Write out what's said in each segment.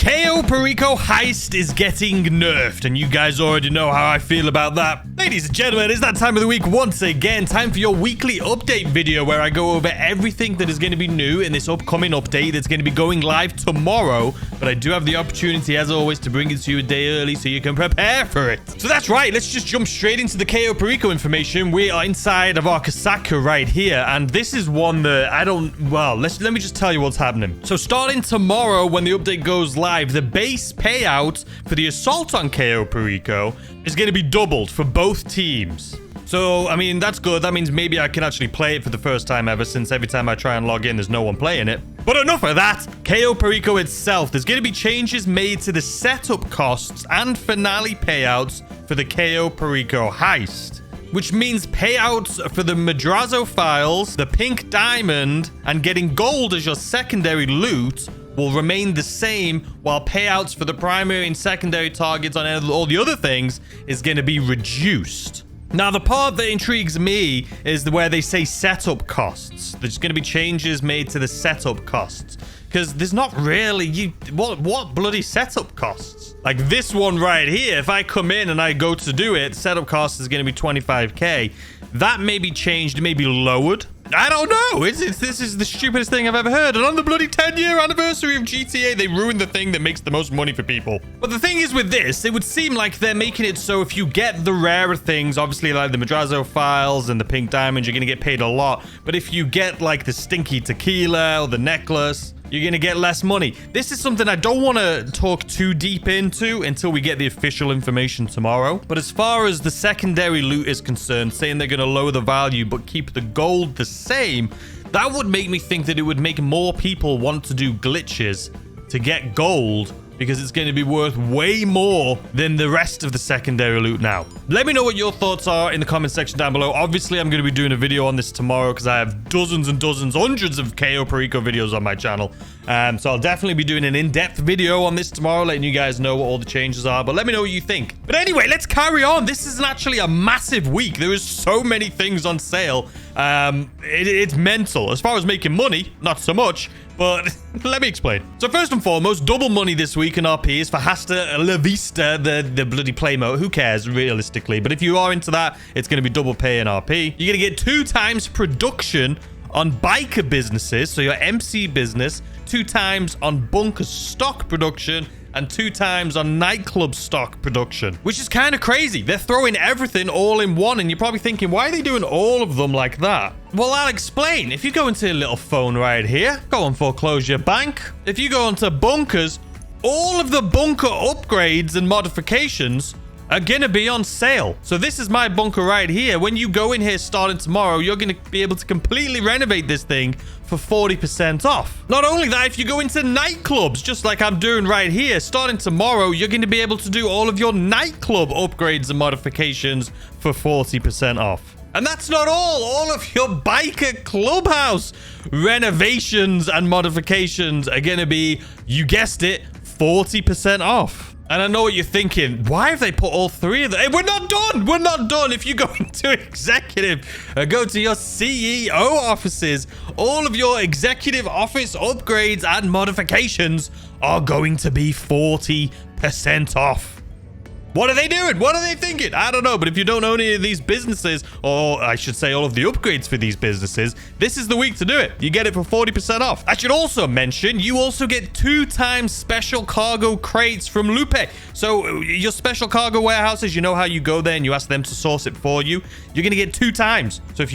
Cayo Perico Heist is getting nerfed, and you guys already know how I feel about that. Ladies and gentlemen, it's that time of the week once again. Time for your weekly update video where I go over everything that is going to be new in this upcoming update that's going to be going live tomorrow. But I do have the opportunity, as always, to bring it to you a day early so you can prepare for it. So that's right. Let's just jump straight into the Cayo Perico information. We are inside of our Casaca right here, and this is one that I don't... Well, let me just tell you what's happening. So starting tomorrow, when the update goes live, the base payout for the assault on Cayo Perico is going to be doubled for both teams. So, I mean, that's good. That means maybe I can actually play it for the first time ever, since every time I try and log in, there's no one playing it. But enough of that. Cayo Perico itself, there's going to be changes made to the setup costs and finale payouts for the Cayo Perico heist, which means payouts for the Madrazo files, the pink diamond, and getting gold as your secondary loot will remain the same, while payouts for the primary and secondary targets on all the other things is going to be reduced. Now, the part that intrigues me is where they say setup costs. There's going to be changes made to the setup costs, because there's not really... What bloody setup costs? Like this one right here, if I come in and I go to do it, setup cost is going to be 25k. That may be changed, may be lowered. I don't know. This is the stupidest thing I've ever heard. And on the bloody 10-year anniversary of GTA, they ruined the thing that makes the most money for people. But the thing is with this, it would seem like they're making it so if you get the rarer things, obviously like the Madrazo files and the pink diamonds, you're going to get paid a lot. But if you get like the stinky tequila or the necklace, you're going to get less money. This is something I don't want to talk too deep into until we get the official information tomorrow. But as far as the secondary loot is concerned, saying they're going to lower the value but keep the gold the same, that would make me think that it would make more people want to do glitches to get gold, because it's going to be worth way more than the rest of the secondary loot now. Let me know what your thoughts are in the comment section down below. Obviously, I'm going to be doing a video on this tomorrow because I have dozens and dozens, hundreds of Cayo Perico videos on my channel. So I'll definitely be doing an in-depth video on this tomorrow, letting you guys know what all the changes are. But let me know what you think. But anyway, let's carry on. This is actually a massive week. There is so many things on sale. It's mental. As far as making money, not so much. But let me explain. So first and foremost, double money this week in RP is for Hasta La Vista, the bloody play mode. Who cares, realistically? But if you are into that, it's going to be double pay in RP. You're going to get 2 times production on biker businesses, so your MC business, 2 times on bunker stock production, and 2 times on nightclub stock production, which is kind of crazy. They're throwing everything all in one, and you're probably thinking, why are they doing all of them like that? Well, I'll explain. If you go into your little phone right here, go on foreclosure bank. If you go onto bunkers, all of the bunker upgrades and modifications are going to be on sale. So this is my bunker right here. When you go in here starting tomorrow, you're going to be able to completely renovate this thing for 40% off. Not only that, if you go into nightclubs, just like I'm doing right here, starting tomorrow, you're going to be able to do all of your nightclub upgrades and modifications for 40% off. And that's not all of your biker clubhouse renovations and modifications are going to be, you guessed it, 40% off. And I know what you're thinking. Why have they put all 3 of them? Hey, we're not done. We're not done. If you go into executive, go to your CEO offices, all of your executive office upgrades and modifications are going to be 40% off. What are they doing? What are they thinking? I don't know. But if you don't own any of these businesses, or I should say all of the upgrades for these businesses, this is the week to do it. You get it for 40% off. I should also mention, you also get 2 times special cargo crates from Lupe. So your special cargo warehouses, you know how you go there and you ask them to source it for you? You're going to get 2 times. So if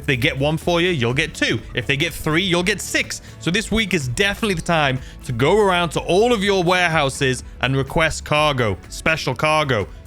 they get 1 for you, you'll get 2. If they get 3, you'll get 6. So this week is definitely the time to go around to all of your warehouses and request cargo, special cargo.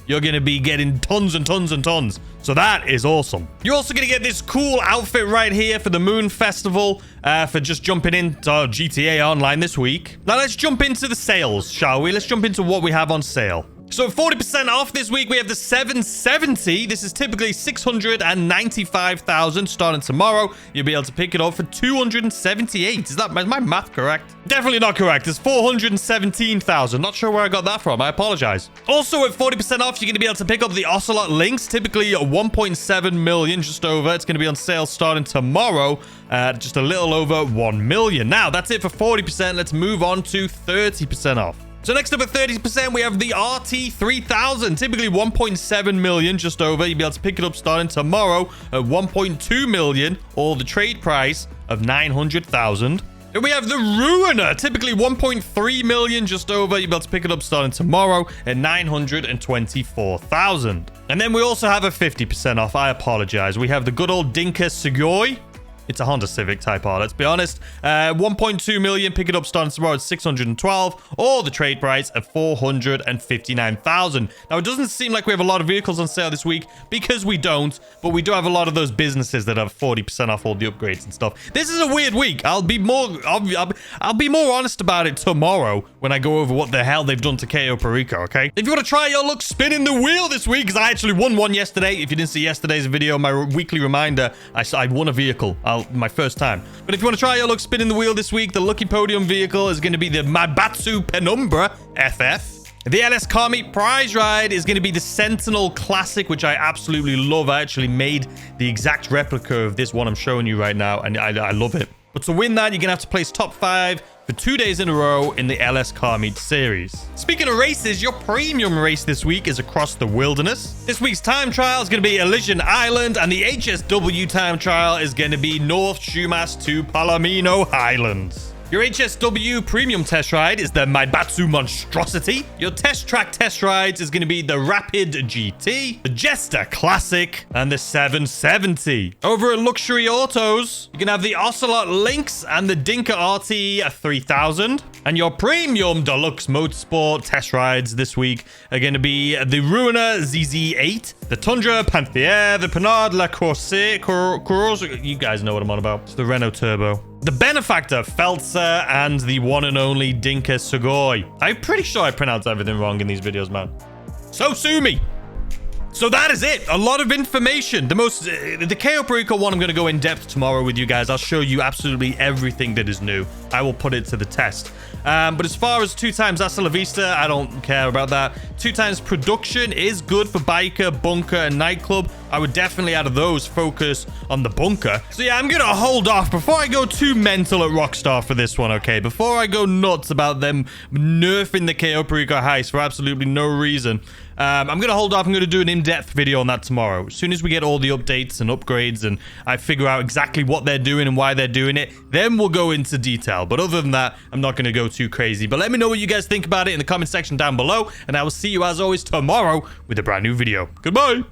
You're going to be getting tons and tons and tons. So that is awesome. You're also going to get this cool outfit right here for the Moon Festival for just jumping into GTA Online this week. Now let's jump into the sales, shall we? Let's jump into what we have on sale. So 40% off this week, we have the 770. This is typically 695,000 starting tomorrow. You'll be able to pick it up for 278. Is my math correct? Definitely not correct. It's 417,000. Not sure where I got that from. I apologize. Also at 40% off, you're going to be able to pick up the Ocelot Lynx, typically 1.7 million, just over. It's going to be on sale starting tomorrow, just a little over 1 million. Now, that's it for 40%. Let's move on to 30% off. So next up at 30%, we have the RT3000. Typically 1.7 million, just over. You'll be able to pick it up starting tomorrow at 1.2 million, or the trade price of 900,000. Then we have the Ruiner, typically 1.3 million, just over. You'll be able to pick it up starting tomorrow at 924,000. And then we also have a 50% off. I apologize. We have the good old Dinka Sugoi. It's a Honda Civic Type R, let's be honest. 1.2 million, pick it up starting tomorrow at 612, or the trade price of 459,000. Now, it doesn't seem like we have a lot of vehicles on sale this week, because we don't, but we do have a lot of those businesses that have 40% off all the upgrades and stuff. This is a weird week. I'll be more honest about it tomorrow when I go over what the hell they've done to Cayo Perico, okay? If you want to try your luck spinning the wheel this week, because I actually won one yesterday. If you didn't see yesterday's video, my weekly reminder, I won a vehicle. My first time. But if you want to try your luck spinning the wheel this week, the lucky podium vehicle is going to be the Maibatsu Penumbra FF. The LS Car Meet prize ride is going to be the Sentinel Classic, which I absolutely love. I actually made the exact replica of this one I'm showing you right now, and I love it. But to win that, you're going to have to place top 5 for 2 days in a row in the LS Car Meet series. Speaking of races, your premium race this week is Across the Wilderness. This week's time trial is going to be Elysian Island, and the HSW time trial is going to be North Shumas to Palomino Highlands. Your HSW premium test ride is the Maibatsu Monstrosity. Your test track test rides is going to be the Rapid GT, the Jester Classic, and the 770. Over at Luxury Autos, you can have the Ocelot Lynx and the Dinka RT 3000. And your premium deluxe motorsport test rides this week are going to be the Ruiner ZZ8, the Tundra Panther, the Panhard La Course, you guys know what I'm on about. It's the Renault Turbo, the Benefactor Feltzer, and the one and only Dinka Sugoi. I'm pretty sure I pronounced everything wrong in these videos, man. So sue me. So that is it. A lot of information. The Cayo Perico one, I'm going to go in depth tomorrow with you guys. I'll show you absolutely everything that is new. I will put it to the test. But as far as 2 times Hasta La Vista, I don't care about that. 2 times production is good for biker, bunker, and nightclub. I would definitely, out of those, focus on the bunker. So yeah, I'm going to hold off before I go too mental at Rockstar for this one, okay? Before I go nuts about them nerfing the Cayo Perico heist for absolutely no reason. I'm going to hold off. I'm going to do an in-depth video on that tomorrow. As soon as we get all the updates and upgrades and I figure out exactly what they're doing and why they're doing it, then we'll go into detail. But other than that, I'm not going to go too crazy. But let me know what you guys think about it in the comment section down below. And I will see you, as always, tomorrow with a brand new video. Goodbye.